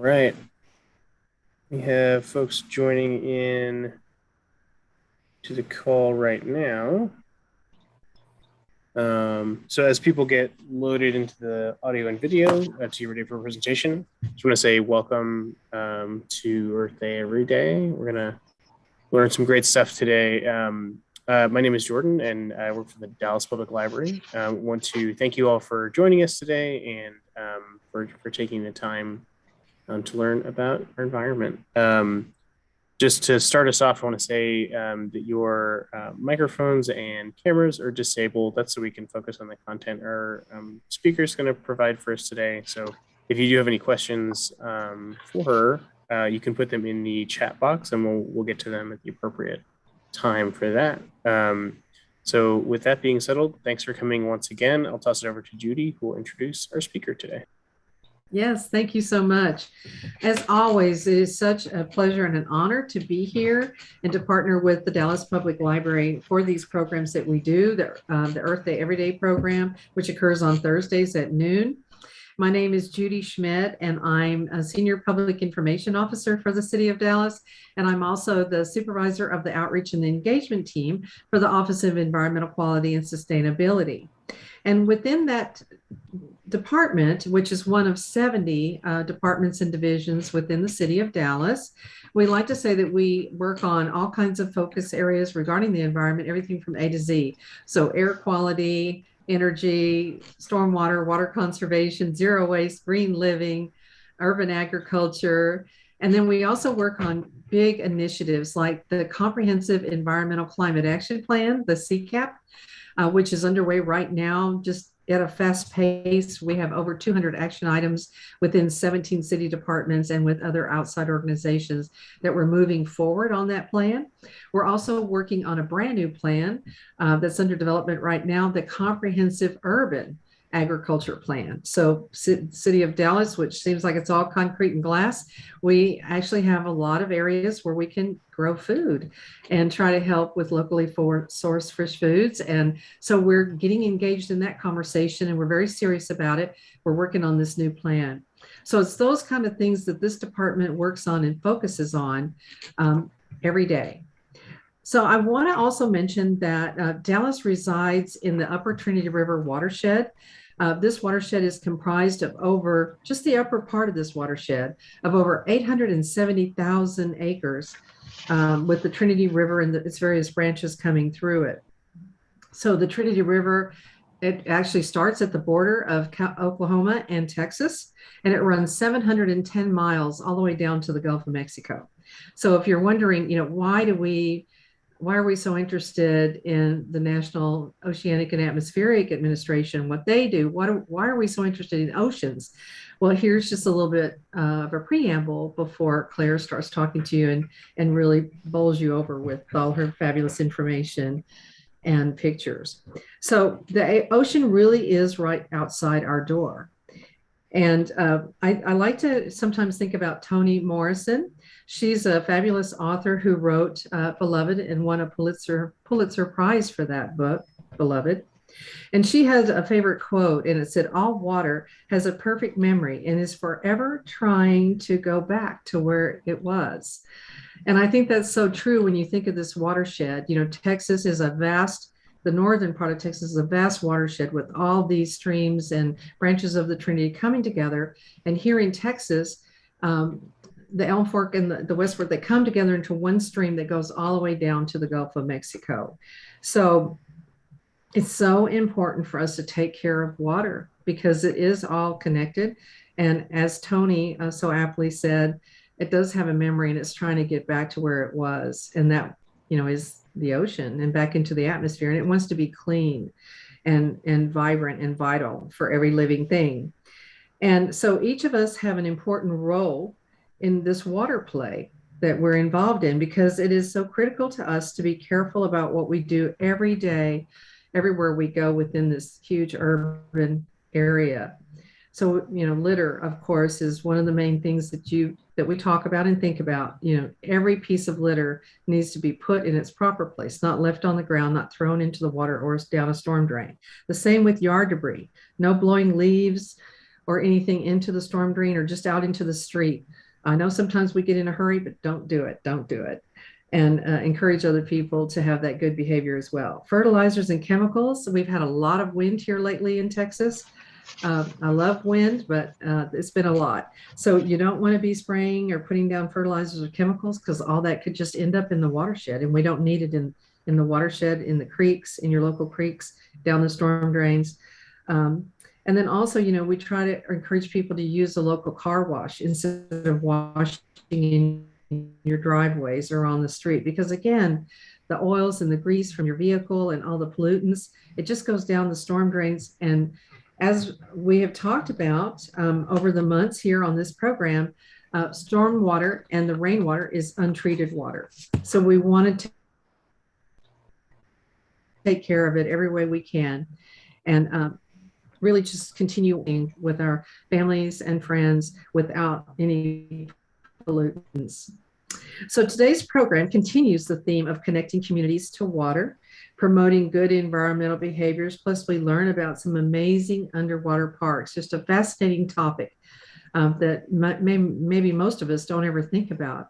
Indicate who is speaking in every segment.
Speaker 1: right. We have folks joining in to the call right now. So as people get loaded into the audio and video to your ready for presentation, just want to say welcome to Earth Day Every Day. We're going to learn some great stuff today. My name is Jordan, and I work for the Dallas Public Library. I want to thank you all for joining us today and for taking the time to learn about our environment. Just to start us off, I want to say that your microphones and cameras are disabled. That's so we can focus on the content our speaker is going to provide for us today. So if you do have any questions for her, you can put them in the chat box and we'll get to them at the appropriate time for that. So with that being settled, thanks for coming once again. I'll toss it over to Judy, who will introduce our speaker today.
Speaker 2: Yes, thank you so much. As always, it is such a pleasure and an honor to be here and to partner with the Dallas Public Library for these programs that we do, the Earth Day Everyday program, which occurs on Thursdays at noon. My name is Judy Schmidt, and I'm a Senior Public Information Officer for the City of Dallas. And I'm also the supervisor of the Outreach and Engagement Team for the Office of Environmental Quality and Sustainability. And within that department, which is one of 70 departments and divisions within the City of Dallas, we like to say that we work on all kinds of focus areas regarding the environment, everything from A to Z. So air quality, energy, stormwater, water conservation, zero waste, green living, urban agriculture. And then we also work on big initiatives like the Comprehensive Environmental Climate Action Plan, the CCAP, which is underway right now, just at a fast pace. We have over 200 action items within 17 city departments and with other outside organizations that we're moving forward on that plan. We're also working on a brand new plan that's under development right now, the Comprehensive Urban Agriculture Plan. So City of Dallas, which seems like it's all concrete and glass, we actually have a lot of areas where we can grow food and try to help with locally sourced fresh foods. And so we're getting engaged in that conversation and we're very serious about it. We're working on this new plan. So it's those kind of things that this department works on and focuses on every day. So I want to also mention that Dallas resides in the Upper Trinity River watershed. This watershed is comprised of over, just the upper part of this watershed, of over 870,000 acres with the Trinity River and its various branches coming through it. So the Trinity River, it actually starts at the border of Oklahoma and Texas, and it runs 710 miles all the way down to the Gulf of Mexico. So if you're wondering, why are we so interested in the National Oceanic and Atmospheric Administration, what they do? Why are we so interested in oceans? Well, here's just a little bit of a preamble before Claire starts talking to you and really bowls you over with all her fabulous information and pictures. So the ocean really is right outside our door. And I like to sometimes think about Toni Morrison. She's a fabulous author who wrote Beloved and won a Pulitzer Prize for that book, Beloved. And she has a favorite quote, and it said, "All water has a perfect memory and is forever trying to go back to where it was." And I think that's so true when you think of this watershed. Texas is the northern part of Texas is a vast watershed with all these streams and branches of the Trinity coming together. And here in Texas, the Elm Fork and the West Fork, they come together into one stream that goes all the way down to the Gulf of Mexico. So it's so important for us to take care of water because it is all connected. And as Toni so aptly said, it does have a memory and it's trying to get back to where it was. And that, is the ocean and back into the atmosphere. And it wants to be clean and vibrant and vital for every living thing. And so each of us have an important role in this water play that we're involved in because it is so critical to us to be careful about what we do every day, everywhere we go within this huge urban area. So, litter, of course, is one of the main things that we talk about and think about. Every piece of litter needs to be put in its proper place, not left on the ground, not thrown into the water or down a storm drain. The same with yard debris. No blowing leaves or anything into the storm drain or just out into the street. I know sometimes we get in a hurry, but don't do it. Don't do it. And encourage other people to have that good behavior as well. Fertilizers and chemicals. We've had a lot of wind here lately in Texas. I love wind, but it's been a lot. So you don't want to be spraying or putting down fertilizers or chemicals, because all that could just end up in the watershed, and we don't need it in the watershed, in the creeks, in your local creeks, down the storm drains. And then also, we try to encourage people to use the local car wash instead of washing in your driveways or on the street, because again, the oils and the grease from your vehicle and all the pollutants, it just goes down the storm drains. And as we have talked about over the months here on this program, storm water and the rainwater is untreated water. So we wanted to take care of it every way we can, and really just continuing with our families and friends without any pollutants. So today's program continues the theme of connecting communities to water, promoting good environmental behaviors, plus we learn about some amazing underwater parks. Just a fascinating topic that maybe most of us don't ever think about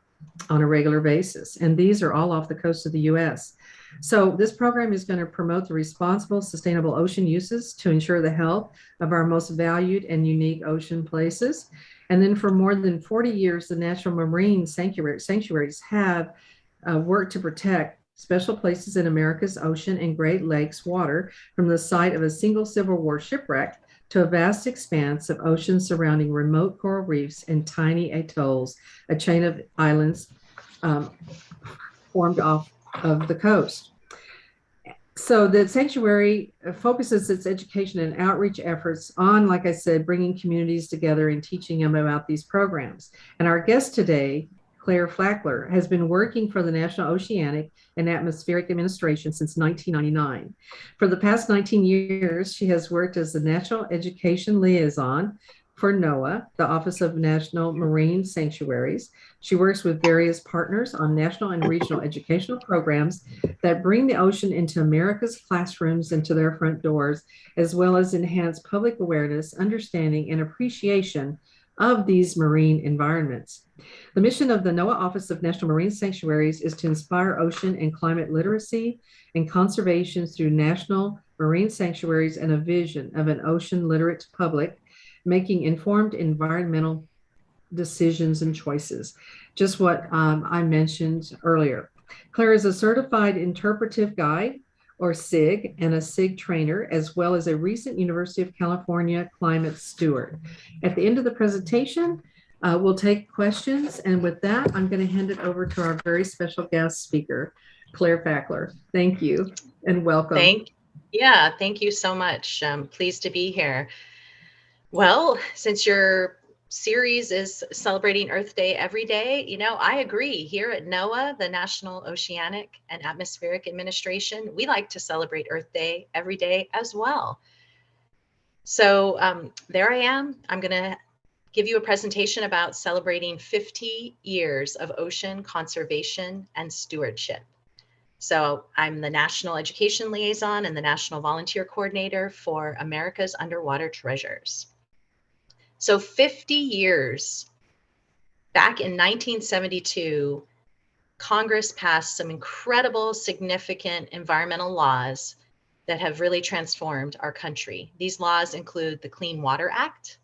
Speaker 2: on a regular basis. And these are all off the coast of the US. So this program is going to promote the responsible, sustainable ocean uses to ensure the health of our most valued and unique ocean places. And then for more than 40 years, the National Marine Sanctuaries have worked to protect special places in America's ocean and Great Lakes water, from the site of a single Civil War shipwreck to a vast expanse of ocean surrounding remote coral reefs and tiny atolls, a chain of islands formed off of the coast. So the sanctuary focuses its education and outreach efforts on, like I said, bringing communities together and teaching them about these programs. And our guest today, Claire Flackler, has been working for the National Oceanic and Atmospheric Administration since 1999. For the past 19 years, she has worked as the National Education Liaison for NOAA, the Office of National Marine Sanctuaries. She works with various partners on national and regional educational programs that bring the ocean into America's classrooms and to their front doors, as well as enhance public awareness, understanding, and appreciation of these marine environments. The mission of the NOAA Office of National Marine Sanctuaries is to inspire ocean and climate literacy and conservation through national marine sanctuaries and a vision of an ocean literate public, making informed environmental decisions and choices. Just what I mentioned earlier. Claire is a certified interpretive guide, or SIG, and a SIG trainer, as well as a recent University of California climate steward. At the end of the presentation, we'll take questions. And with that, I'm going to hand it over to our very special guest speaker, Claire Flackler. Thank you and welcome.
Speaker 3: Thank you so much. I'm pleased to be here. Well, since your series is celebrating Earth Day every day, I agree. Here at NOAA, the National Oceanic and Atmospheric Administration, we like to celebrate Earth Day every day as well. So there I am. I'm going to give you a presentation about celebrating 50 years of ocean conservation and stewardship. So I'm the National Education Liaison and the National Volunteer Coordinator for America's Underwater Treasures. So 50 years, back in 1972, Congress passed some incredible, significant environmental laws that have really transformed our country. These laws include the Clean Water Act,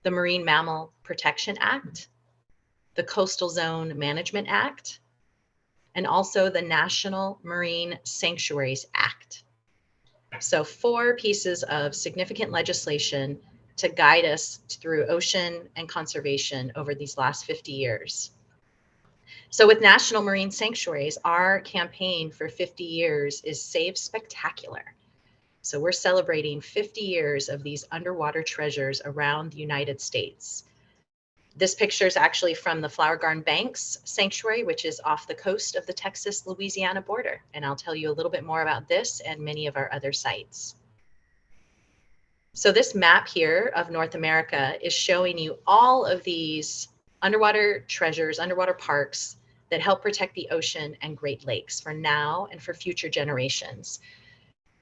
Speaker 3: the Marine Mammal Protection Act, the Coastal Zone Management Act, and also the National Marine Sanctuaries Act. So 4 pieces of significant legislation to guide us through ocean and conservation over these last 50 years. So with National Marine Sanctuaries, our campaign for 50 years is Save Spectacular. So we're celebrating 50 years of these underwater treasures around the United States. This picture is actually from the Flower Garden Banks Sanctuary, which is off the coast of the Texas-Louisiana border. And I'll tell you a little bit more about this and many of our other sites. So this map here of North America is showing you all of these underwater treasures, underwater parks that help protect the ocean and Great Lakes for now and for future generations.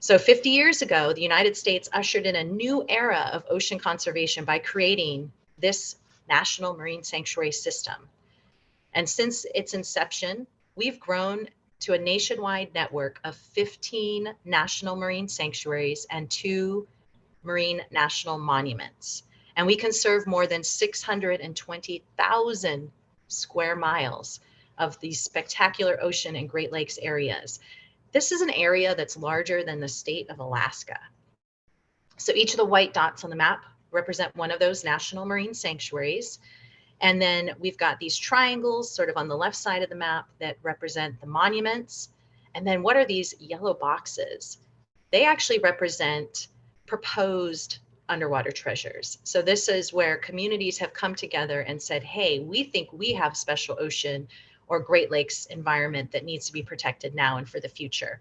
Speaker 3: So 50 years ago, the United States ushered in a new era of ocean conservation by creating this National Marine Sanctuary System. And since its inception, we've grown to a nationwide network of 15 national marine sanctuaries and 2 marine national monuments. And we conserve more than 620,000 square miles of these spectacular ocean and Great Lakes areas. This is an area that's larger than the state of Alaska. So each of the white dots on the map represent one of those national marine sanctuaries. And then we've got these triangles sort of on the left side of the map that represent the monuments. And then what are these yellow boxes? They actually represent proposed underwater treasures. So this is where communities have come together and said, hey, we think we have special ocean or Great Lakes environment that needs to be protected now and for the future.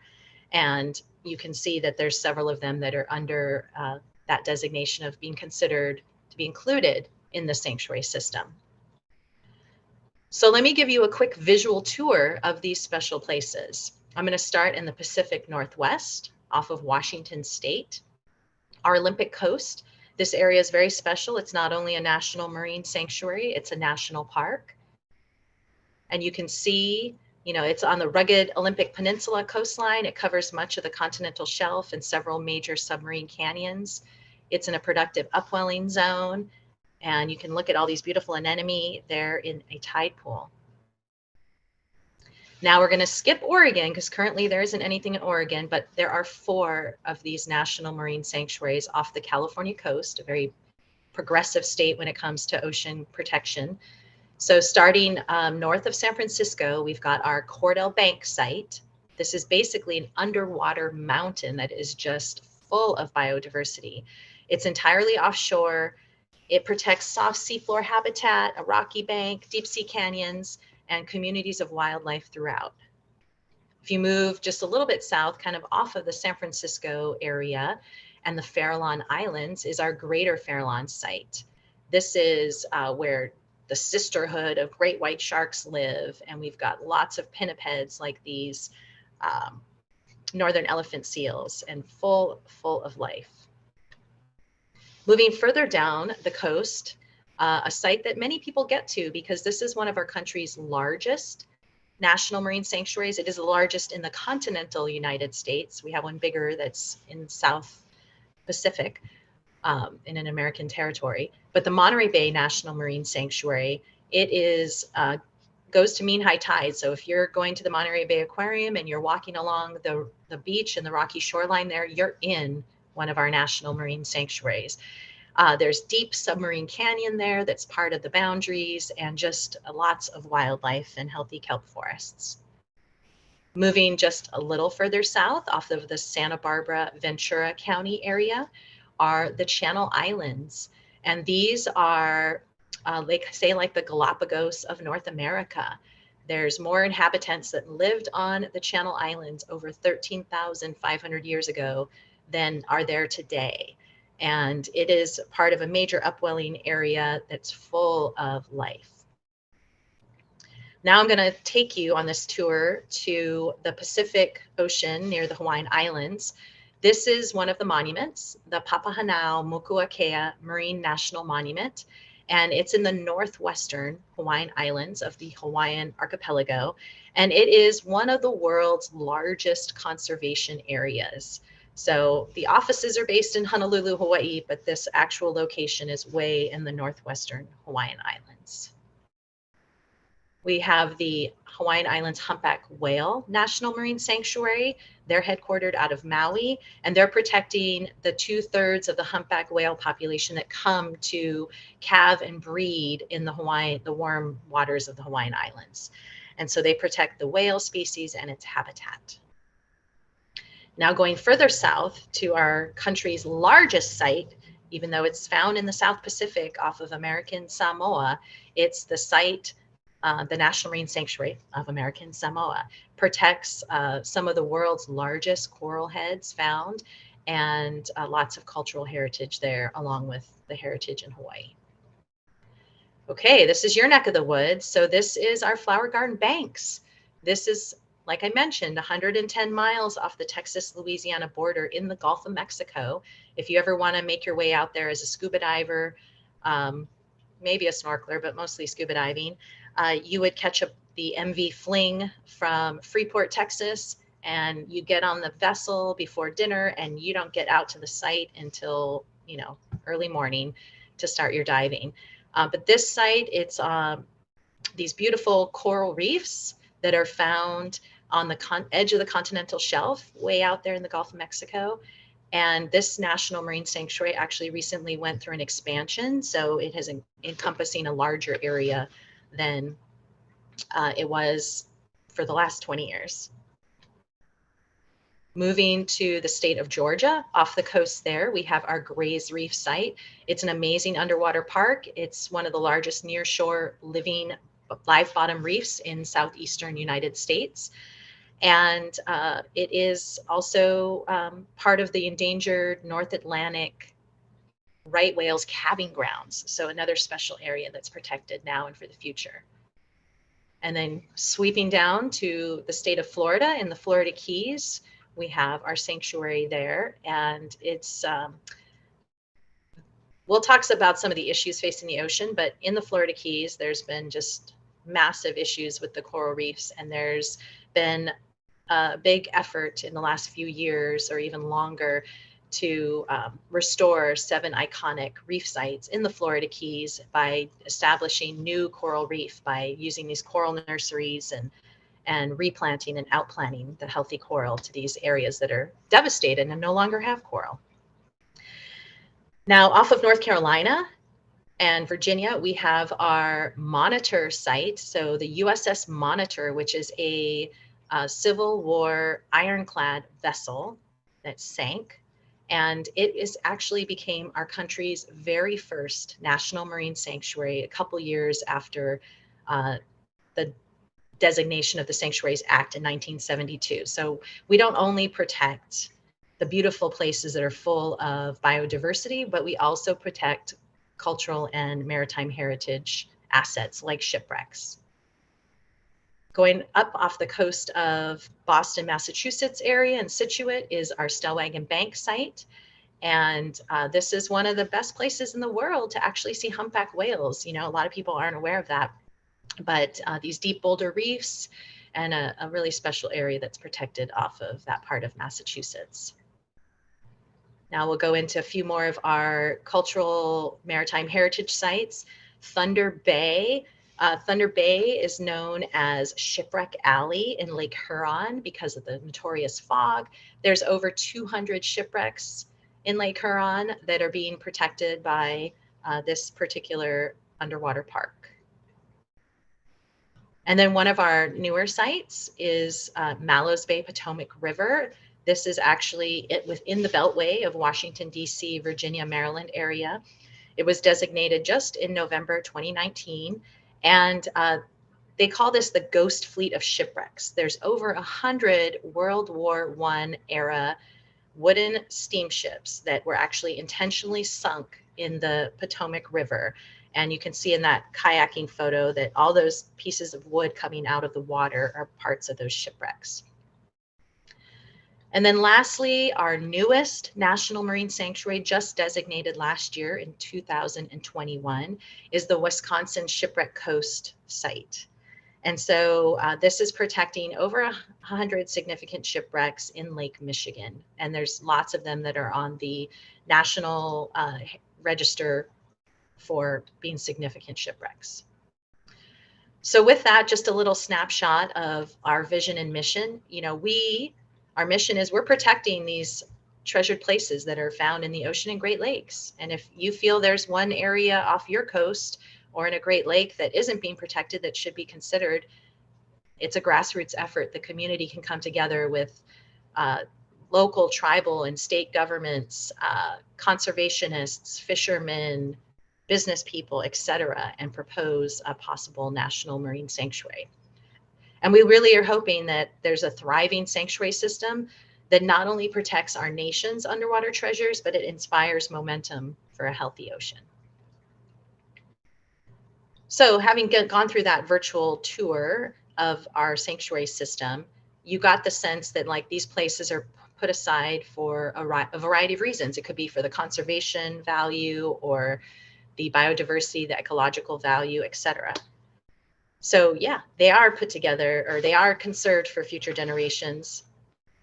Speaker 3: And you can see that there's several of them that are under that designation of being considered to be included in the sanctuary system. So let me give you a quick visual tour of these special places. I'm going to start in the Pacific Northwest off of Washington State. Our Olympic Coast, this area is very special. It's not only a national marine sanctuary, it's a national park. And you can see, it's on the rugged Olympic Peninsula coastline. It covers much of the continental shelf and several major submarine canyons. It's in a productive upwelling zone. And you can look at all these beautiful anemone there in a tide pool. Now we're going to skip Oregon because currently there isn't anything in Oregon, but there are 4 of these national marine sanctuaries off the California coast, a very progressive state when it comes to ocean protection. So starting north of San Francisco, we've got our Cordell Bank site. This is basically an underwater mountain that is just full of biodiversity. It's entirely offshore. It protects soft seafloor habitat, a rocky bank, deep sea canyons, and communities of wildlife throughout. If you move just a little bit south, kind of off of the San Francisco area, and the Farallon Islands is our Greater Farallon site. This is where the sisterhood of great white sharks live, and we've got lots of pinnipeds like these northern elephant seals, and full of life. Moving further down the coast, a site that many people get to because this is one of our country's largest national marine sanctuaries. It is the largest in the continental United States. We have one bigger that's in South Pacific, in an American territory. But the Monterey Bay National Marine Sanctuary, it is goes to mean high tide. So if you're going to the Monterey Bay Aquarium and you're walking along the beach and the rocky shoreline there, you're in one of our national marine sanctuaries. There's deep submarine canyon there that's part of the boundaries, and just lots of wildlife and healthy kelp forests. Moving just a little further south off of the Santa Barbara, Ventura County area are the Channel Islands. And these are, like the Galapagos of North America. There's more inhabitants that lived on the Channel Islands over 13,500 years ago than are there today. And it is part of a major upwelling area that's full of life. Now I'm going to take you on this tour to the Pacific Ocean near the Hawaiian Islands. This is one of the monuments, the Papahanaumokuakea Marine National Monument, and it's in the northwestern Hawaiian Islands of the Hawaiian Archipelago, and it is one of the world's largest conservation areas. So the offices are based in Honolulu, Hawaii, but this actual location is way in the northwestern Hawaiian Islands. We have the Hawaiian Islands Humpback Whale National Marine Sanctuary. They're headquartered out of Maui, and they're protecting the 2/3 of the humpback whale population that come to calve and breed in the warm waters of the Hawaiian Islands. And so they protect the whale species and its habitat. Now going further south to our country's largest site, even though it's found in the South Pacific off of American Samoa, it's the site, the National Marine Sanctuary of American Samoa, protects some of the world's largest coral heads found, and lots of cultural heritage there, along with the heritage in Hawaii. Okay, this is your neck of the woods. So this is our Flower Garden Banks. This is like I mentioned, 110 miles off the Texas-Louisiana border in the Gulf of Mexico. If you ever want to make your way out there as a scuba diver, maybe a snorkeler, but mostly scuba diving, you would catch the MV Fling from Freeport, Texas, and you get on the vessel before dinner, and you don't get out to the site until, you know, early morning to start your diving. But this site, it's these beautiful coral reefs that are found on the edge of the continental shelf, way out there in the Gulf of Mexico. And this National Marine Sanctuary actually recently went through an expansion, so it is encompassing a larger area than it was for the last 20 years. Moving to the state of Georgia, off the coast there, we have our Grays Reef site. It's an amazing underwater park. It's one of the largest nearshore living live bottom reefs in southeastern United States. And it is also part of the endangered North Atlantic right whales calving grounds. So another special area that's protected now and for the future. And then sweeping down to the state of Florida in the Florida Keys, we have our sanctuary there, and it's, we'll talk about some of the issues facing the ocean, but in the Florida Keys, there's been just massive issues with the coral reefs, and there's been a big effort in the last few years or even longer to restore 7 iconic reef sites in the Florida Keys by establishing new coral reef, by using these coral nurseries and replanting and outplanting the healthy coral to these areas that are devastated and no longer have coral. Now, off of North Carolina and Virginia, we have our Monitor site. So the USS Monitor, which is a Civil War ironclad vessel that sank, and it is actually became our country's very first national marine sanctuary a couple years after the designation of the Sanctuaries Act in 1972. So we don't only protect the beautiful places that are full of biodiversity, but we also protect cultural and maritime heritage assets like shipwrecks. Going up off the coast of Boston, Massachusetts area in Scituate is our Stellwagen Bank site. And this is one of the best places in the world to actually see humpback whales. You know, a lot of people aren't aware of that. But these deep boulder reefs and a really special area that's protected off of that part of Massachusetts. Now we'll go into a few more of our cultural maritime heritage sites. Thunder Bay. Thunder Bay is known as Shipwreck Alley in Lake Huron because of the notorious fog. There's over 200 shipwrecks in Lake Huron that are being protected by this particular underwater park. And then one of our newer sites is Mallows Bay Potomac River. This is actually within the Beltway of Washington, D.C., Virginia, Maryland area. It was designated just in November 2019. And they call this the Ghost Fleet of Shipwrecks. There's over 100 World War I era wooden steamships that were actually intentionally sunk in the Potomac River. And you can see in that kayaking photo that all those pieces of wood coming out of the water are parts of those shipwrecks. And then lastly, our newest National Marine Sanctuary, just designated last year in 2021, is the Wisconsin Shipwreck Coast site. And so this is protecting over 100 significant shipwrecks in Lake Michigan. And there's lots of them that are on the National Register for being significant shipwrecks. So with that, just a little snapshot of our vision and mission. You know, our mission is we're protecting these treasured places that are found in the ocean and Great Lakes. And if you feel there's one area off your coast or in a Great Lake that isn't being protected that should be considered, it's a grassroots effort. The community can come together with local, tribal, and state governments, conservationists, fishermen, business people, etc., and propose a possible national marine sanctuary. And we really are hoping that there's a thriving sanctuary system that not only protects our nation's underwater treasures, but it inspires momentum for a healthy ocean. So having gone through that virtual tour of our sanctuary system, you got the sense that like these places are put aside for a variety of reasons. It could be for the conservation value or the biodiversity, the ecological value, etc. So yeah, they are put together, or they are conserved for future generations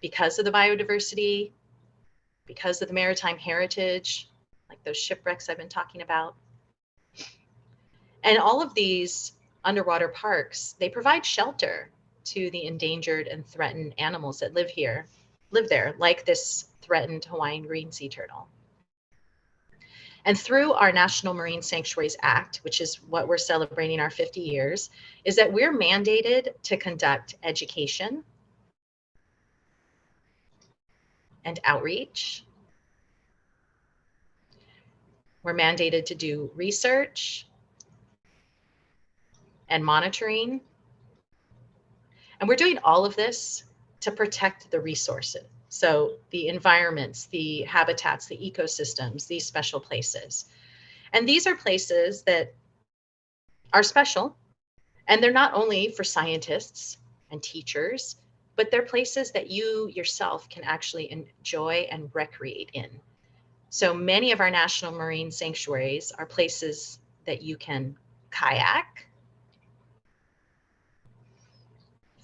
Speaker 3: because of the biodiversity, because of the maritime heritage, like those shipwrecks I've been talking about. And all of these underwater parks, they provide shelter to the endangered and threatened animals that live there, like this threatened Hawaiian green sea turtle. And through our National Marine Sanctuaries Act, which is what we're celebrating our 50 years, is that we're mandated to conduct education and outreach. We're mandated to do research and monitoring. And we're doing all of this to protect the resources. So the environments, the habitats, the ecosystems, these special places. And these are places that are special. And they're not only for scientists and teachers, but they're places that you yourself can actually enjoy and recreate in. So many of our national marine sanctuaries are places that you can kayak,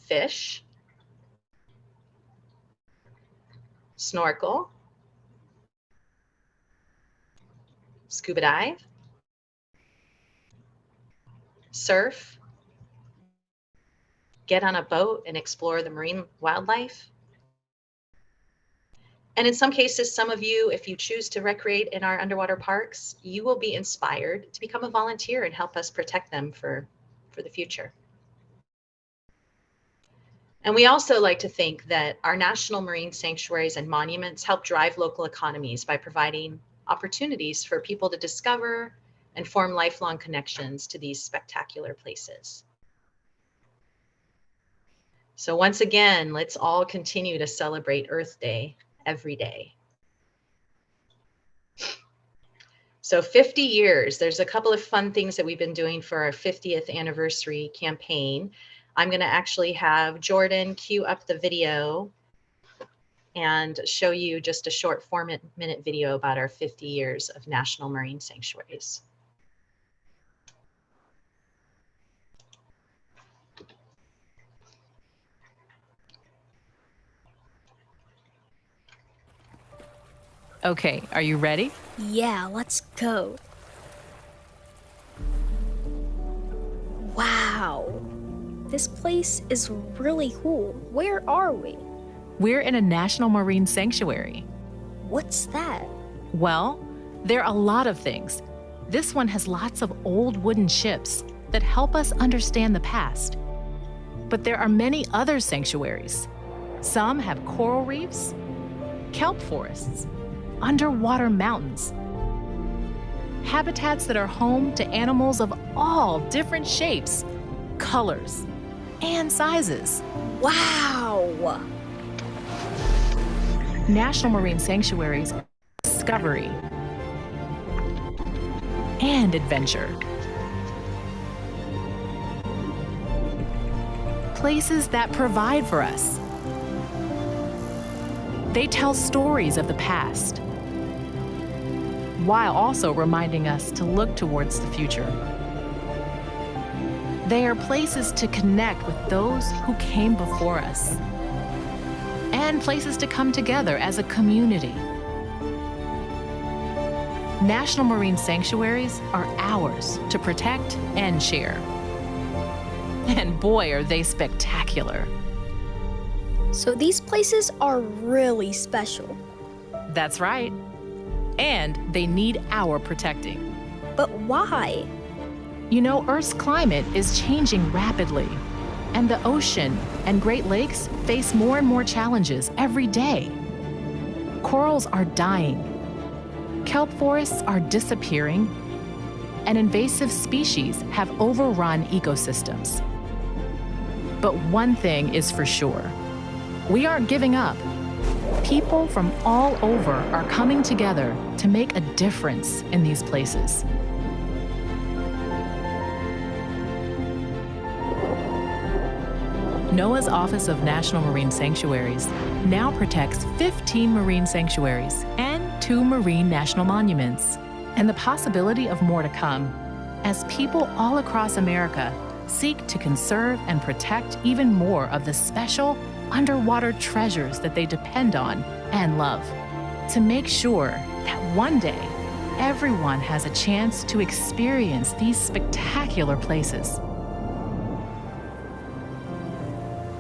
Speaker 3: fish, snorkel, scuba dive, surf, get on a boat and explore the marine wildlife. And in some cases, some of you, if you choose to recreate in our underwater parks, you will be inspired to become a volunteer and help us protect them for the future. And we also like to think that our national marine sanctuaries and monuments help drive local economies by providing opportunities for people to discover and form lifelong connections to these spectacular places. So once again, let's all continue to celebrate Earth Day every day. So 50 years, there's a couple of fun things that we've been doing for our 50th anniversary campaign. I'm going to actually have Jordan cue up the video and show you just a short 4-minute video about our 50 years of National Marine Sanctuaries.
Speaker 4: Okay, are you ready?
Speaker 5: Yeah, let's go. Wow, this place is really cool. Where are we?
Speaker 4: We're in a national marine sanctuary.
Speaker 5: What's that?
Speaker 4: Well, there are a lot of things. This one has lots of old wooden ships that help us understand the past. But there are many other sanctuaries. Some have coral reefs, kelp forests, underwater mountains, habitats that are home to animals of all different shapes, colors, and sizes.
Speaker 5: Wow!
Speaker 4: National Marine Sanctuaries are discovery and adventure. Places that provide for us. They tell stories of the past, while also reminding us to look towards the future. They are places to connect with those who came before us, and places to come together as a community. National Marine Sanctuaries are ours to protect and share. And boy, are they spectacular.
Speaker 5: So these places are really special.
Speaker 4: That's right. And they need our protecting.
Speaker 5: But why?
Speaker 4: You know, Earth's climate is changing rapidly, and the ocean and Great Lakes face more and more challenges every day. Corals are dying, kelp forests are disappearing, and invasive species have overrun ecosystems. But one thing is for sure, we aren't giving up. People from all over are coming together to make a difference in these places. NOAA's Office of National Marine Sanctuaries now protects 15 marine sanctuaries and 2 marine national monuments, and the possibility of more to come as people all across America seek to conserve and protect even more of the special underwater treasures that they depend on and love, to make sure that one day everyone has a chance to experience these spectacular places.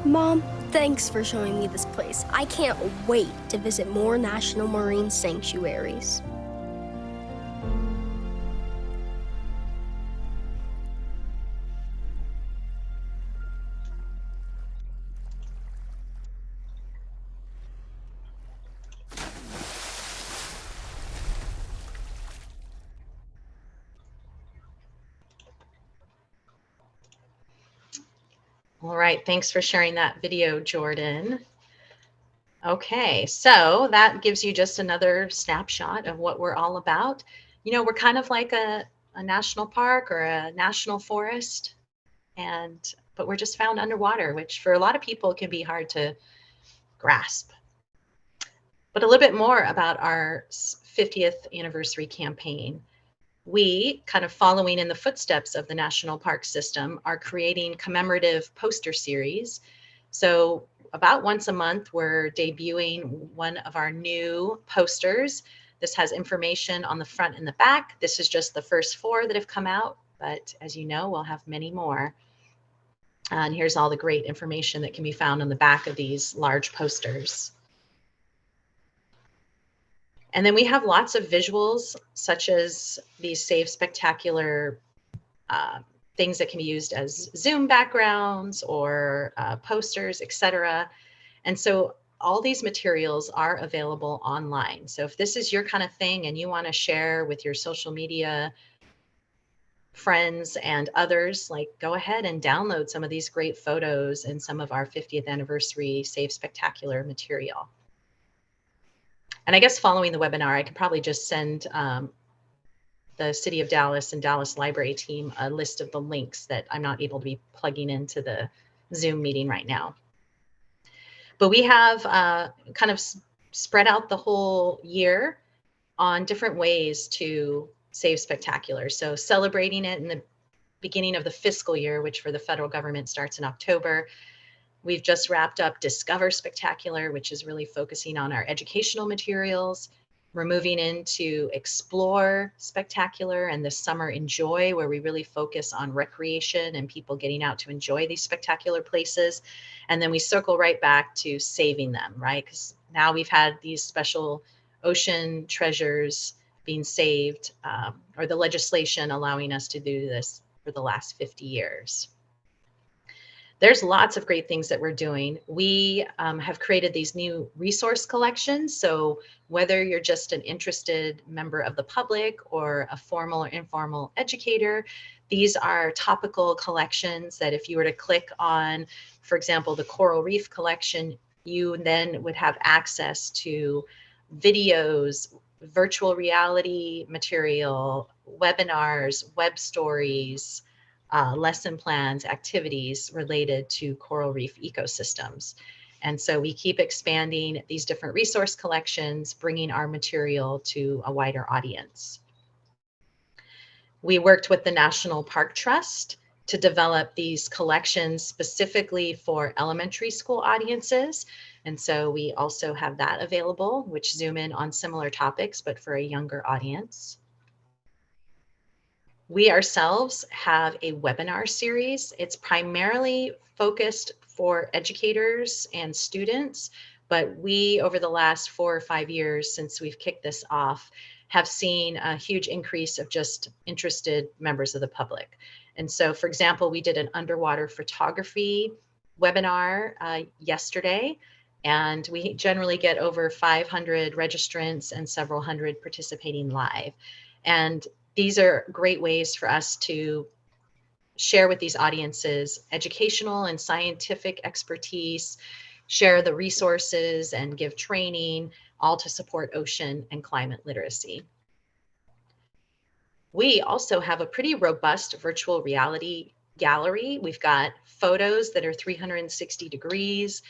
Speaker 5: Mom, thanks for showing me this place. I can't wait to visit more national marine sanctuaries.
Speaker 3: All right, thanks for sharing that video, Jordan. Okay, so that gives you just another snapshot of what we're all about. You know, we're kind of like a national park or a national forest, but we're just found underwater, which for a lot of people can be hard to grasp. But a little bit more about our 50th anniversary campaign. We, kind of following in the footsteps of the National Park System, are creating commemorative poster series. So about once a month, we're debuting one of our new posters. This has information on the front and the back. This is just the first 4 that have come out, but as you know, we'll have many more. And here's all the great information that can be found on the back of these large posters. And then we have lots of visuals, such as these Save Spectacular things that can be used as Zoom backgrounds or posters, etc. And so all these materials are available online. So if this is your kind of thing and you want to share with your social media friends and others, like, go ahead and download some of these great photos and some of our 50th anniversary Save Spectacular material. And I guess following the webinar, I could probably just send the City of Dallas and Dallas Library team a list of the links that I'm not able to be plugging into the Zoom meeting right now. But we have kind of spread out the whole year on different ways to save spectacular. So celebrating it in the beginning of the fiscal year, which for the federal government starts in October. We've just wrapped up Discover Spectacular, which is really focusing on our educational materials. We're moving into Explore Spectacular and this summer Enjoy, where we really focus on recreation and people getting out to enjoy these spectacular places. And then we circle right back to saving them, right? Because now we've had these special ocean treasures being saved, or the legislation allowing us to do this for the last 50 years. There's lots of great things that we're doing. We have created these new resource collections. So whether you're just an interested member of the public or a formal or informal educator, these are topical collections that if you were to click on, for example, the Coral Reef collection, you then would have access to videos, virtual reality material, webinars, web stories, lesson plans, activities related to coral reef ecosystems. And so we keep expanding these different resource collections, bringing our material to a wider audience. We worked with the National Park Trust to develop these collections specifically for elementary school audiences. And so we also have that available, which zoom in on similar topics, but for a younger audience. We ourselves have a webinar series. It's primarily focused for educators and students, but we, over the last 4 or 5 years since we've kicked this off, have seen a huge increase of just interested members of the public. And so, for example, we did an underwater photography webinar yesterday, and we generally get over 500 registrants and several hundred participating live. And these are great ways for us to share with these audiences educational and scientific expertise, share the resources and give training, all to support ocean and climate literacy. We also have a pretty robust virtual reality gallery. We've got photos that are 360 degrees.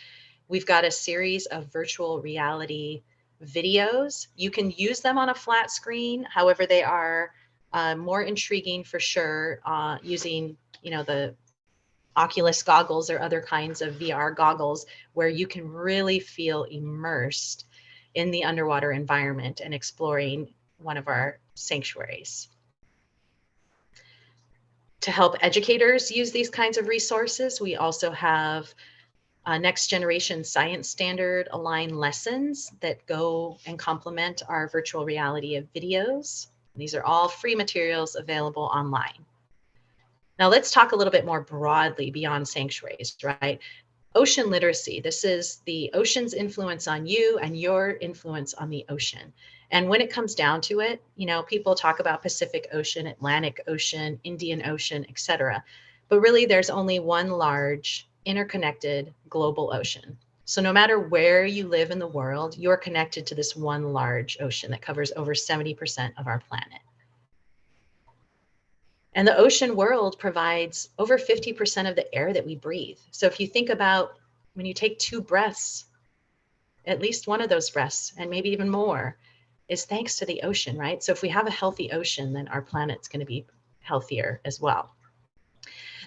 Speaker 3: We've got a series of virtual reality videos. You can use them on a flat screen. However, they are more intriguing for sure using, the Oculus goggles or other kinds of VR goggles where you can really feel immersed in the underwater environment and exploring one of our sanctuaries. To help educators use these kinds of resources, we also have next generation science standard aligned lessons that go and complement our virtual reality of videos. These are all free materials available online. Now let's talk a little bit more broadly beyond sanctuaries, right? Ocean literacy. This is the ocean's influence on you and your influence on the ocean. And when it comes down to it, people talk about Pacific Ocean, Atlantic Ocean, Indian Ocean, etc. But really there's only one large interconnected global ocean. So no matter where you live in the world, you're connected to this one large ocean that covers over 70% of our planet. And the ocean world provides over 50% of the air that we breathe. So if you think about when you take 2 breaths, at least one of those breaths, and maybe even more, is thanks to the ocean, right? So if we have a healthy ocean, then our planet's going to be healthier as well.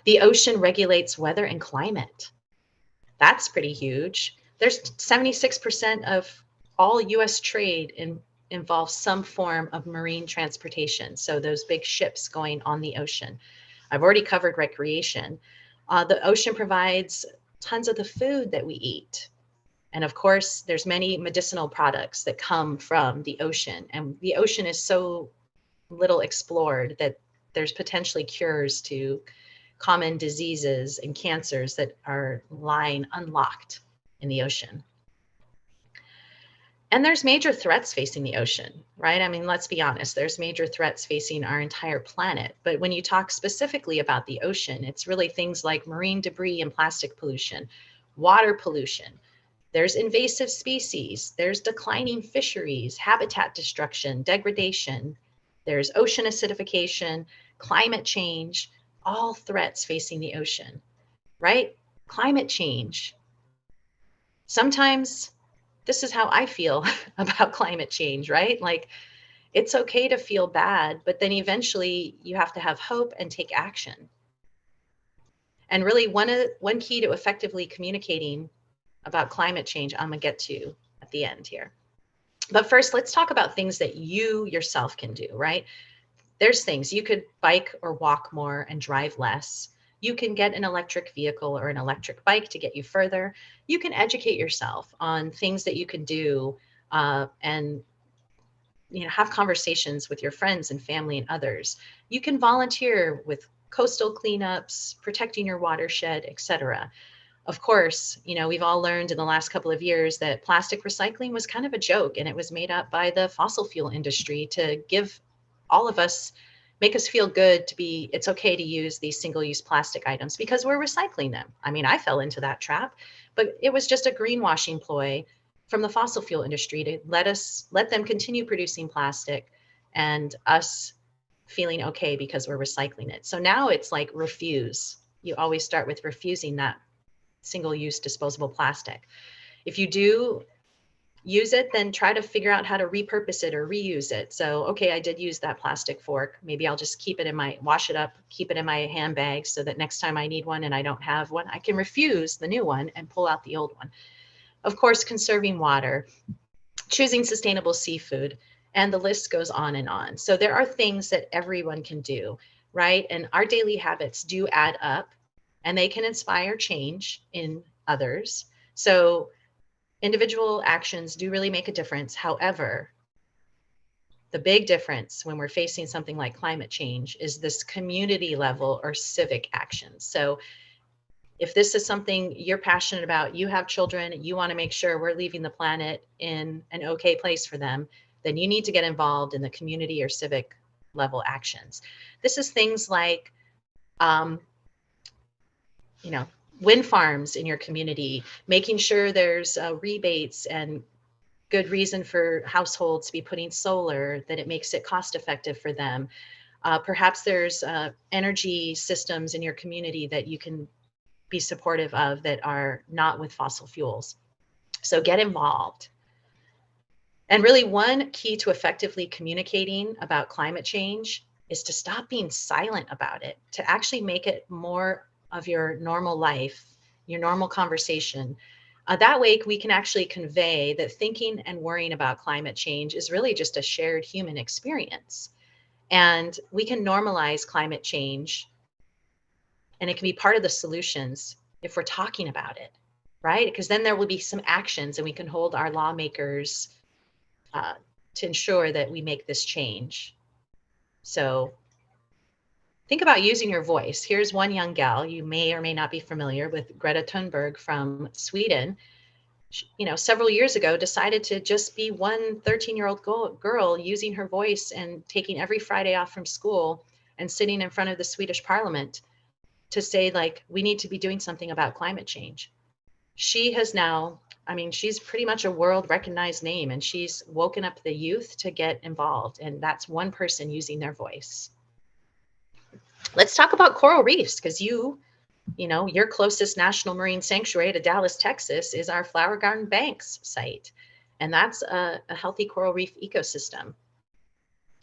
Speaker 3: The ocean regulates weather and climate. That's pretty huge. There's 76% of all US trade involves some form of marine transportation. So those big ships going on the ocean. I've already covered recreation. The ocean provides tons of the food that we eat. And of course, there's many medicinal products that come from the ocean. And the ocean is so little explored that there's potentially cures to common diseases and cancers that are lying unlocked in the ocean. And there's major threats facing the ocean, right? I mean, let's be honest, there's major threats facing our entire planet. But when you talk specifically about the ocean, it's really things like marine debris and plastic pollution, water pollution. There's invasive species, there's declining fisheries, habitat destruction, degradation, there's ocean acidification, climate change, all threats facing the ocean, right? Climate change. Sometimes this is how I feel about climate change, right? Like, it's okay to feel bad, but then eventually you have to have hope and take action. And really one key to effectively communicating about climate change, I'm gonna get to at the end here. But first, let's talk about things that you yourself can do, right? There's things you could bike or walk more and drive less. You can get an electric vehicle or an electric bike to get you further. You can educate yourself on things that you can do and have conversations with your friends and family and others. You can volunteer with coastal cleanups, protecting your watershed, etc. Of course, we've all learned in the last couple of years that plastic recycling was kind of a joke, and it was made up by the fossil fuel industry to give all of us, make us feel good it's okay to use these single-use plastic items because we're recycling them. I mean, I fell into that trap, but it was just a greenwashing ploy from the fossil fuel industry to let them continue producing plastic and us feeling okay because we're recycling it. So now it's like refuse. You always start with refusing that single-use disposable plastic. If you do use it, then try to figure out how to repurpose it or reuse it. So, okay, I did use that plastic fork. Maybe I'll just wash it up, keep it in my handbag so that next time I need one and I don't have one, I can refuse the new one and pull out the old one. Of course, conserving water, choosing sustainable seafood, and the list goes on and on. So there are things that everyone can do, right? And our daily habits do add up and they can inspire change in others. So individual actions do really make a difference. However, the big difference when we're facing something like climate change is this community level or civic action. So if this is something you're passionate about, you have children, you want to make sure we're leaving the planet in an okay place for them, then you need to get involved in the community or civic level actions. This is things like, wind farms in your community, making sure there's rebates and good reason for households to be putting solar, that it makes it cost effective for them. Perhaps there's energy systems in your community that you can be supportive of that are not with fossil fuels. So get involved. And really, one key to effectively communicating about climate change is to stop being silent about it, to actually make it more of your normal life, your normal conversation. That way, we can actually convey that thinking and worrying about climate change is really just a shared human experience. And we can normalize climate change, and it can be part of the solutions if we're talking about it, right? Because then there will be some actions, and we can hold our lawmakers to ensure that we make this change. So think about using your voice. Here's one young gal, you may or may not be familiar with, Greta Thunberg from Sweden. She, several years ago decided to just be one 13-year-old girl using her voice and taking every Friday off from school and sitting in front of the Swedish parliament to say, like, we need to be doing something about climate change. She has now, she's pretty much a world recognized name, and she's woken up the youth to get involved. And that's one person using their voice. Let's talk about coral reefs, because your closest national marine sanctuary to Dallas, Texas is our Flower Garden Banks site. And that's a healthy coral reef ecosystem.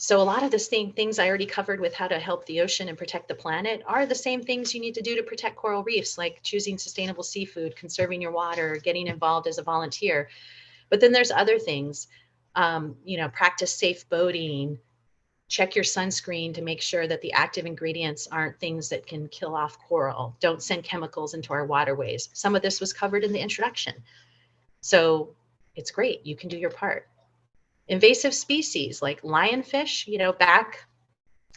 Speaker 3: So a lot of the same things I already covered with how to help the ocean and protect the planet are the same things you need to do to protect coral reefs, like choosing sustainable seafood, conserving your water, getting involved as a volunteer. But then there's other things, practice safe boating, check your sunscreen to make sure that the active ingredients aren't things that can kill off coral. Don't send chemicals into our waterways. Some of this was covered in the introduction. So it's great, you can do your part. Invasive species like lionfish, back,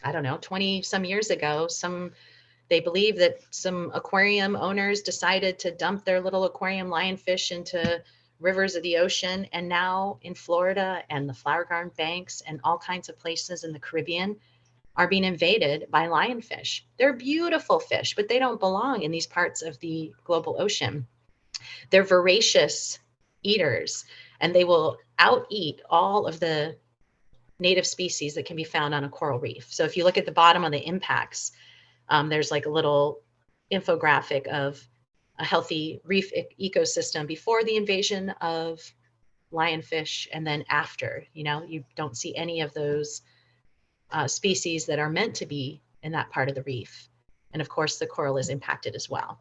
Speaker 3: 20 some years ago, they believe that some aquarium owners decided to dump their little aquarium lionfish into rivers of the ocean. And now in Florida and the Flower Garden Banks and all kinds of places in the Caribbean are being invaded by lionfish. They're beautiful fish, but they don't belong in these parts of the global ocean. They're voracious eaters, and they will out-eat all of the native species that can be found on a coral reef. So if you look at the bottom of the impacts, there's like a little infographic of a healthy reef ecosystem before the invasion of lionfish, and then after. You don't see any of those species that are meant to be in that part of the reef. And of course, the coral is impacted as well.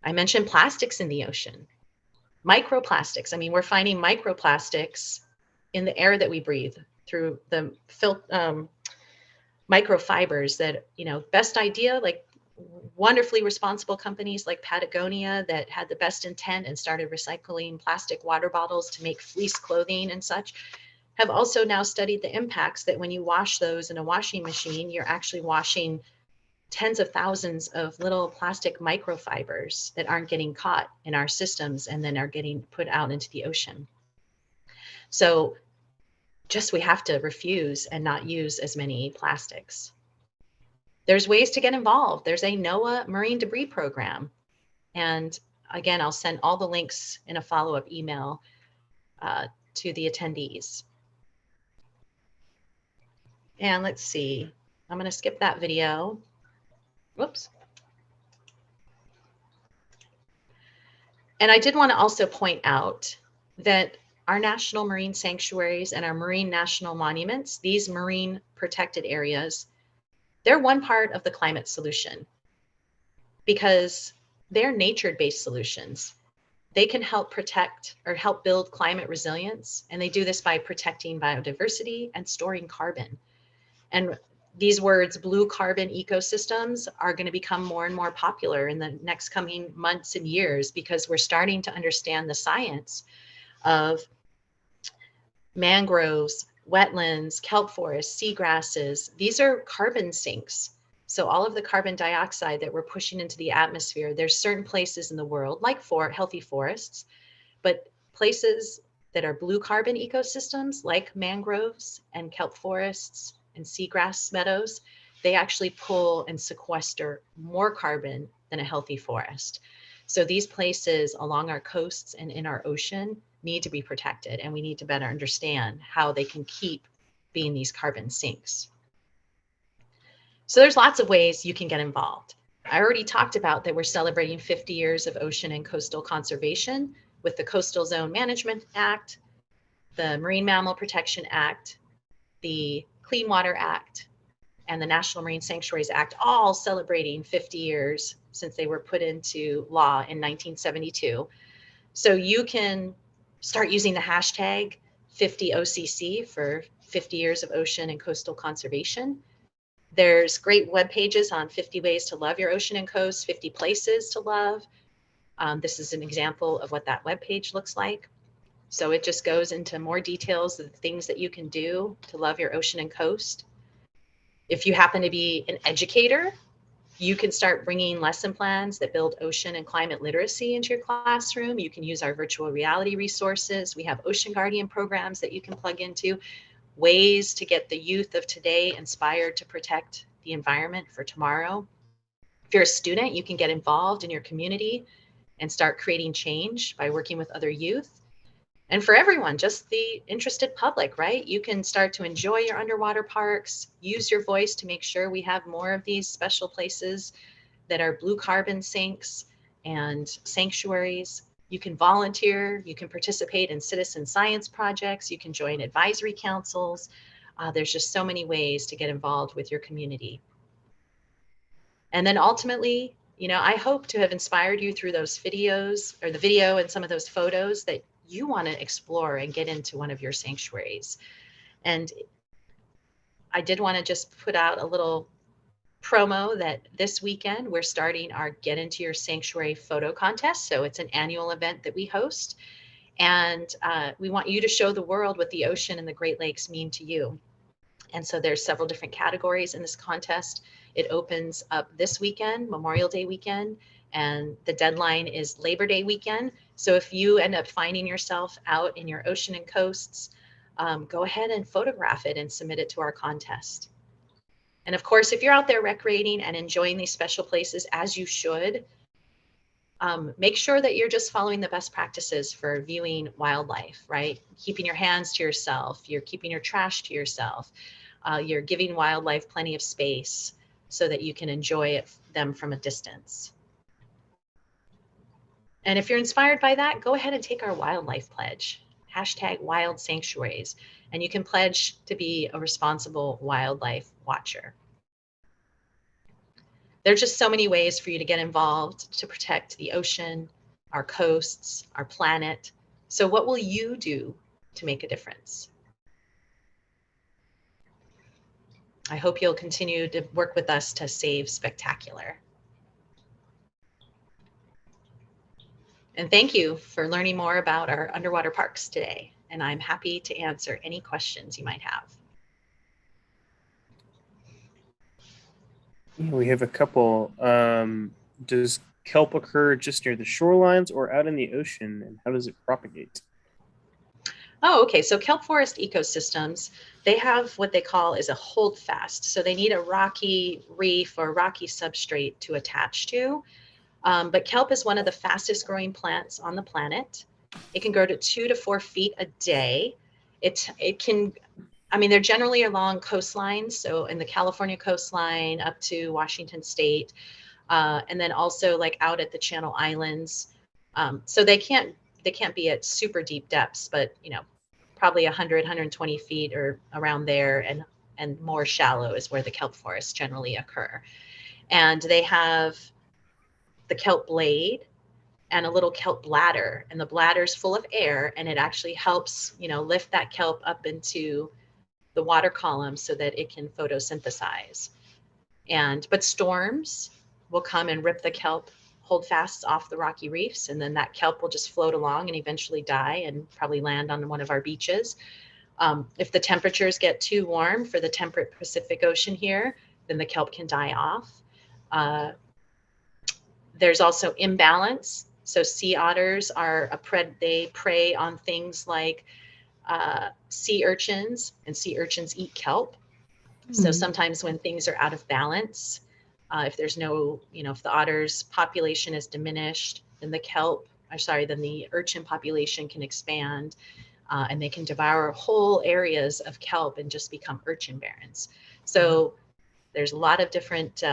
Speaker 3: I mentioned plastics in the ocean. Microplastics. We're finding microplastics in the air that we breathe through the microfibers that, best idea, like wonderfully responsible companies like Patagonia that had the best intent and started recycling plastic water bottles to make fleece clothing and such, have also now studied the impacts that when you wash those in a washing machine, you're actually washing tens of thousands of little plastic microfibers that aren't getting caught in our systems and then are getting put out into the ocean. So we have to refuse and not use as many plastics. There's ways to get involved. There's a NOAA marine debris program. And again, I'll send all the links in a follow-up email to the attendees. And let's see, I'm going to skip that video. Whoops. And I did want to also point out that our national marine sanctuaries and our marine national monuments, these marine protected areas, they're one part of the climate solution because they're nature-based solutions. They can help protect or help build climate resilience, and they do this by protecting biodiversity and storing carbon. And these words, blue carbon ecosystems, are going to become more and more popular in the next coming months and years because we're starting to understand the science of mangroves, wetlands, kelp forests, seagrasses. These are carbon sinks. So all of the carbon dioxide that we're pushing into the atmosphere, there's certain places in the world, like healthy forests, but places that are blue carbon ecosystems, like mangroves and kelp forests and seagrass meadows, they actually pull and sequester more carbon than a healthy forest. So these places along our coasts and in our ocean need to be protected, and we need to better understand how they can keep being these carbon sinks. So there's lots of ways you can get involved. I already talked about that we're celebrating 50 years of ocean and coastal conservation with the Coastal Zone Management Act, the Marine Mammal Protection Act, the Clean Water Act, and the National Marine Sanctuaries Act, all celebrating 50 years since they were put into law in 1972. So you can start using the hashtag 50OCC for 50 years of ocean and coastal conservation. There's great web pages on 50 ways to love your ocean and coast, 50 places to love. This is an example of what that web page looks like. So it just goes into more details of the things that you can do to love your ocean and coast. If you happen to be an educator, you can start bringing lesson plans that build ocean and climate literacy into your classroom. You can use our virtual reality resources. We have Ocean Guardian programs that you can plug into, ways to get the youth of today inspired to protect the environment for tomorrow. If you're a student, you can get involved in your community and start creating change by working with other youth. And for everyone, just the interested public, right? You can start to enjoy your underwater parks, use your voice to make sure we have more of these special places that are blue carbon sinks and sanctuaries. You can volunteer, you can participate in citizen science projects, you can join advisory councils. There's just so many ways to get involved with your community. And then ultimately, you know, I hope to have inspired you through those videos, or the video and some of those photos, that you want to explore and get into one of your sanctuaries. And I did want to just put out a little promo that this weekend we're starting our Get Into Your Sanctuary photo contest. So it's an annual event that we host, and we want you to show the world what the ocean and the Great Lakes mean to you. And so there's several different categories in this contest. It opens up this weekend, Memorial Day weekend, and the deadline is Labor Day weekend. So if you end up finding yourself out in your ocean and coasts, go ahead and photograph it and submit it to our contest. And of course, if you're out there recreating and enjoying these special places, as you should, make sure that you're just following the best practices for viewing wildlife, right? Keeping your hands to yourself, you're keeping your trash to yourself, you're giving wildlife plenty of space so that you can enjoy them from a distance. And if you're inspired by that, go ahead and take our wildlife pledge, hashtag wild sanctuaries, and you can pledge to be a responsible wildlife watcher. There's just so many ways for you to get involved to protect the ocean, our coasts, our planet. So what will you do to make a difference? I hope you'll continue to work with us to save spectacular. And thank you for learning more about our underwater parks today. And I'm happy to answer any questions you might have.
Speaker 1: Yeah, we have a couple. Does kelp occur just near the shorelines or out in the ocean, and how does it propagate?
Speaker 3: Oh, okay. So kelp forest ecosystems, they have what they call is a holdfast. So they need a rocky reef or rocky substrate to attach to. But kelp is one of the fastest growing plants on the planet. It can grow to 2 to 4 feet a day. It can, I mean, they're generally along coastlines. So in the California coastline up to Washington State, and then also like out at the Channel Islands. So they can't be at super deep depths, but you know, probably 100, 120 feet or around there, and more shallow is where the kelp forests generally occur. And they have the kelp blade and a little kelp bladder, and the bladder's full of air, and it actually helps, you know, lift that kelp up into the water column so that it can photosynthesize. But storms will come and rip the kelp holdfasts off the rocky reefs, and then that kelp will just float along and eventually die and probably land on one of our beaches. If the temperatures get too warm for the temperate Pacific Ocean here, then the kelp can die off. There's also imbalance. So sea otters are they prey on things like sea urchins, and sea urchins eat kelp. So sometimes when things are out of balance, if there's no, you know, if the otter's population is diminished, then the urchin population can expand. and they can devour whole areas of kelp and just become urchin barrens. So there's a lot of different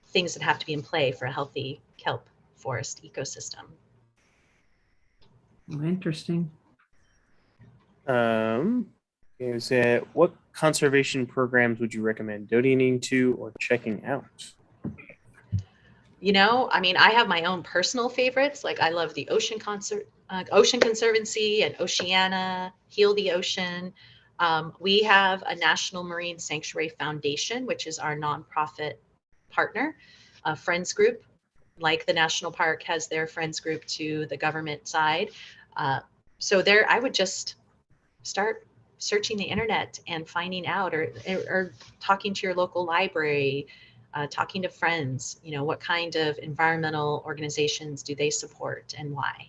Speaker 3: things that have to be in play for a healthy kelp forest ecosystem.
Speaker 2: Interesting.
Speaker 1: What conservation programs would you recommend donating to or checking out?
Speaker 3: You know, I mean, I have my own personal favorites. Like I love the Ocean Conservancy and Oceana, Heal the Ocean. We have a National Marine Sanctuary Foundation, which is our nonprofit partner, a friends group, like the National Park has their friends group to the government side. So there, I would just start searching the internet and finding out, or talking to your local library, talking to friends, you know, what kind of environmental organizations do they support and why?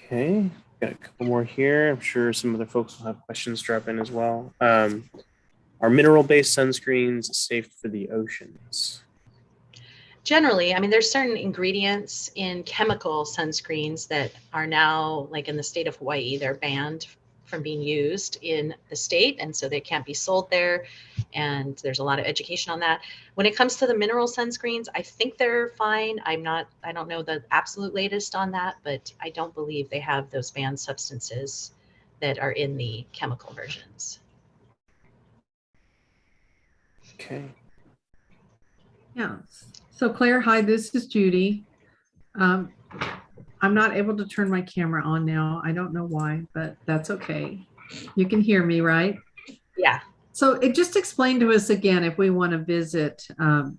Speaker 1: Okay, got a couple more here. I'm sure some other folks will have questions drop in as well. Are mineral-based sunscreens safe for the oceans?
Speaker 3: Generally, I mean, there's certain ingredients in chemical sunscreens that are now, like in the state of Hawaii, they're banned from being used in the state, and so they can't be sold there. And there's a lot of education on that. When it comes to the mineral sunscreens, I think they're fine. I don't know the absolute latest on that, but I don't believe they have those banned substances that are in the chemical versions.
Speaker 1: Okay.
Speaker 2: Yeah. So Claire, hi, this is Judy. I'm not able to turn my camera on now. I don't know why, but that's okay. You can hear me, right?
Speaker 3: Yeah.
Speaker 2: So it just explained to us again, if we want to visit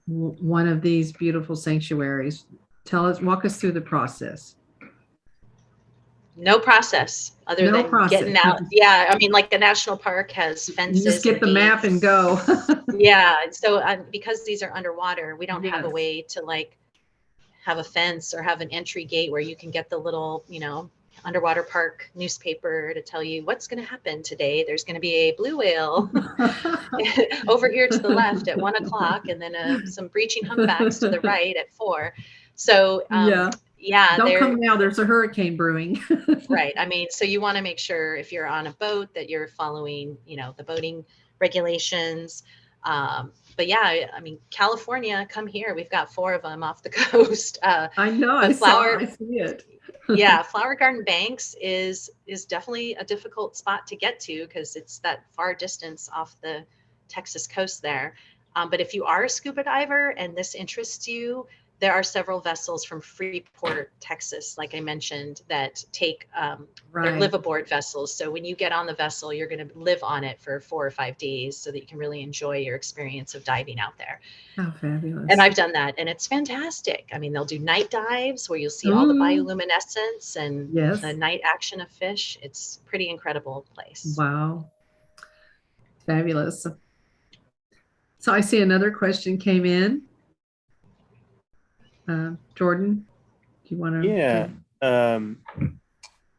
Speaker 2: one of these beautiful sanctuaries, walk us through the process.
Speaker 3: No process other than getting out. Yeah, I mean, like the national park has fences.
Speaker 2: You just get the map and go.
Speaker 3: Yeah, so because these are underwater, we don't have a way to like have a fence or have an entry gate where you can get the little, you know, underwater park newspaper to tell you what's going to happen today. There's going to be a blue whale over here to the left at 1 o'clock, and then some breaching humpbacks to the right at 4. So yeah,
Speaker 2: don't come now. There's a hurricane brewing.
Speaker 3: Right. I mean, so you want to make sure if you're on a boat that you're following, you know, the boating regulations. But yeah, I mean, California, come here. We've got 4 of them off the coast.
Speaker 2: I know. I see it.
Speaker 3: Yeah, Flower Garden Banks is definitely a difficult spot to get to because it's that far distance off the Texas coast there. But if you are a scuba diver and this interests you, there are several vessels from Freeport, Texas, like I mentioned, that take they're live-aboard vessels. So when you get on the vessel, you're going to live on it for 4 or 5 days so that you can really enjoy your experience of diving out there.
Speaker 2: How fabulous.
Speaker 3: And I've done that, and it's fantastic. I mean, they'll do night dives where you'll see all the bioluminescence and the night action of fish. It's a pretty incredible place.
Speaker 2: Wow. Fabulous. So I see another question came in. Jordan, do you want to?
Speaker 1: Yeah.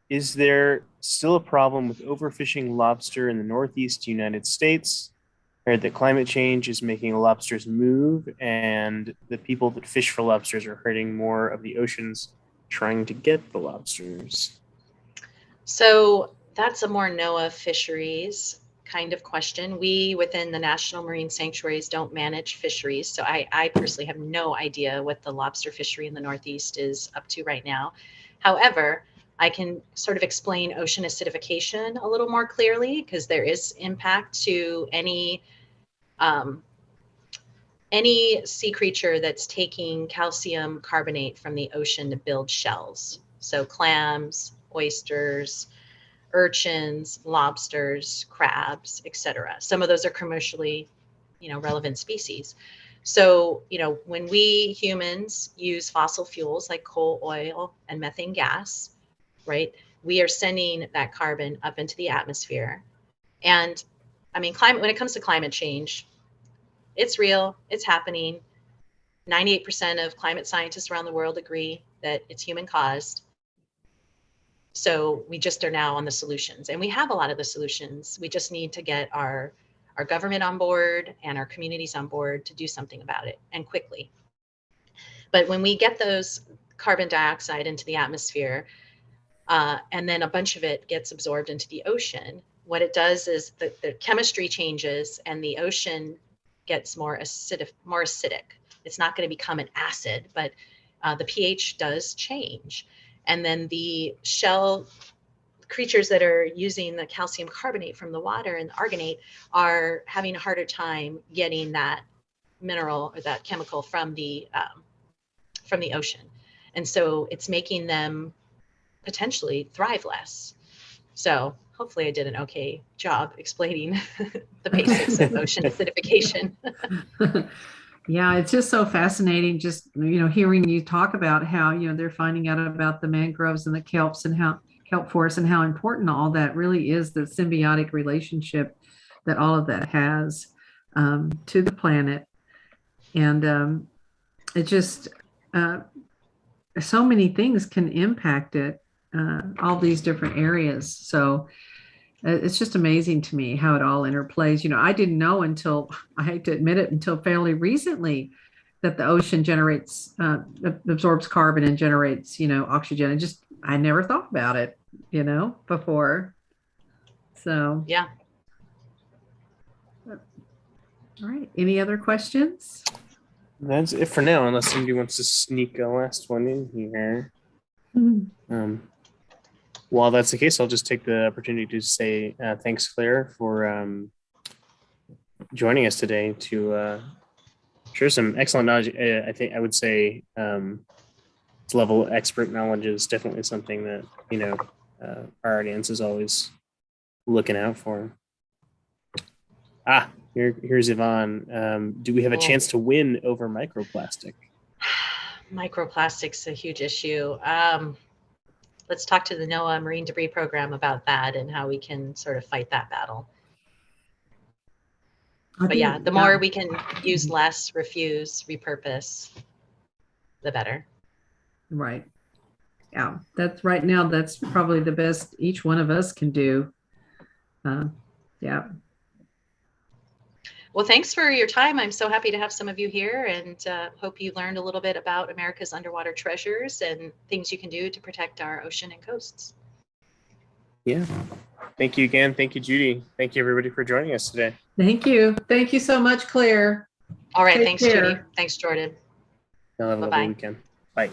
Speaker 1: Is there still a problem with overfishing lobster in the Northeast United States? I heard that climate change is making lobsters move, and the people that fish for lobsters are hurting more of the oceans trying to get the lobsters.
Speaker 3: So that's a more NOAA fisheries kind of question. We within the National Marine Sanctuaries don't manage fisheries. So I personally have no idea what the lobster fishery in the Northeast is up to right now. However, I can sort of explain ocean acidification a little more clearly because there is impact to any sea creature that's taking calcium carbonate from the ocean to build shells. So clams, oysters, urchins, lobsters, crabs, etc. Some of those are commercially, relevant species. So, when we humans use fossil fuels like coal, oil, and methane gas, right, we are sending that carbon up into the atmosphere. And I mean, when it comes to climate change, it's real, it's happening. 98% of climate scientists around the world agree that it's human caused. So we just are now on the solutions, and we have a lot of the solutions. We just need to get our government on board and our communities on board to do something about it, and quickly. But when we get those carbon dioxide into the atmosphere, and then a bunch of it gets absorbed into the ocean. What it does is the chemistry changes and the ocean gets more acidic. It's not going to become an acid, but the pH does change. And then the shell creatures that are using the calcium carbonate from the water and the argonate are having a harder time getting that mineral or that chemical from the ocean. And so it's making them potentially thrive less. So hopefully I did an okay job explaining the basics of ocean acidification.
Speaker 2: Yeah, it's just so fascinating just, hearing you talk about how, they're finding out about the mangroves and the kelps and how kelp forests and how important all that really is, the symbiotic relationship that all of that has to the planet. And it just, so many things can impact it, all these different areas. So it's just amazing to me how it all interplays. I didn't know until, I hate to admit it, until fairly recently that the ocean generates, absorbs carbon and generates, oxygen. And just, I never thought about it, before. So,
Speaker 3: yeah.
Speaker 2: All right. Any other questions?
Speaker 1: That's it for now, unless somebody wants to sneak a last one in here. While that's the case, I'll just take the opportunity to say thanks, Claire, for joining us today to share some excellent knowledge. I think I would say level expert knowledge is definitely something that our audience is always looking out for. Here's Yvonne. Do we have a chance to win over microplastic?
Speaker 3: Microplastic's a huge issue. Let's talk to the NOAA Marine Debris Program about that and how we can sort of fight that battle. But yeah, the more we can use less, refuse, repurpose, the better.
Speaker 2: Right. Yeah, that's right now, that's probably the best each one of us can do. Yeah.
Speaker 3: Well, thanks for your time. I'm so happy to have some of you here, and hope you learned a little bit about America's underwater treasures and things you can do to protect our ocean and coasts.
Speaker 1: Yeah. Thank you again. Thank you, Judy. Thank you, everybody, for joining us today.
Speaker 2: Thank you. Thank you so much, Claire.
Speaker 3: All right.
Speaker 2: Take
Speaker 3: Thanks,
Speaker 2: care.
Speaker 3: Judy. Thanks, Jordan.
Speaker 1: Have a lovely weekend. Bye.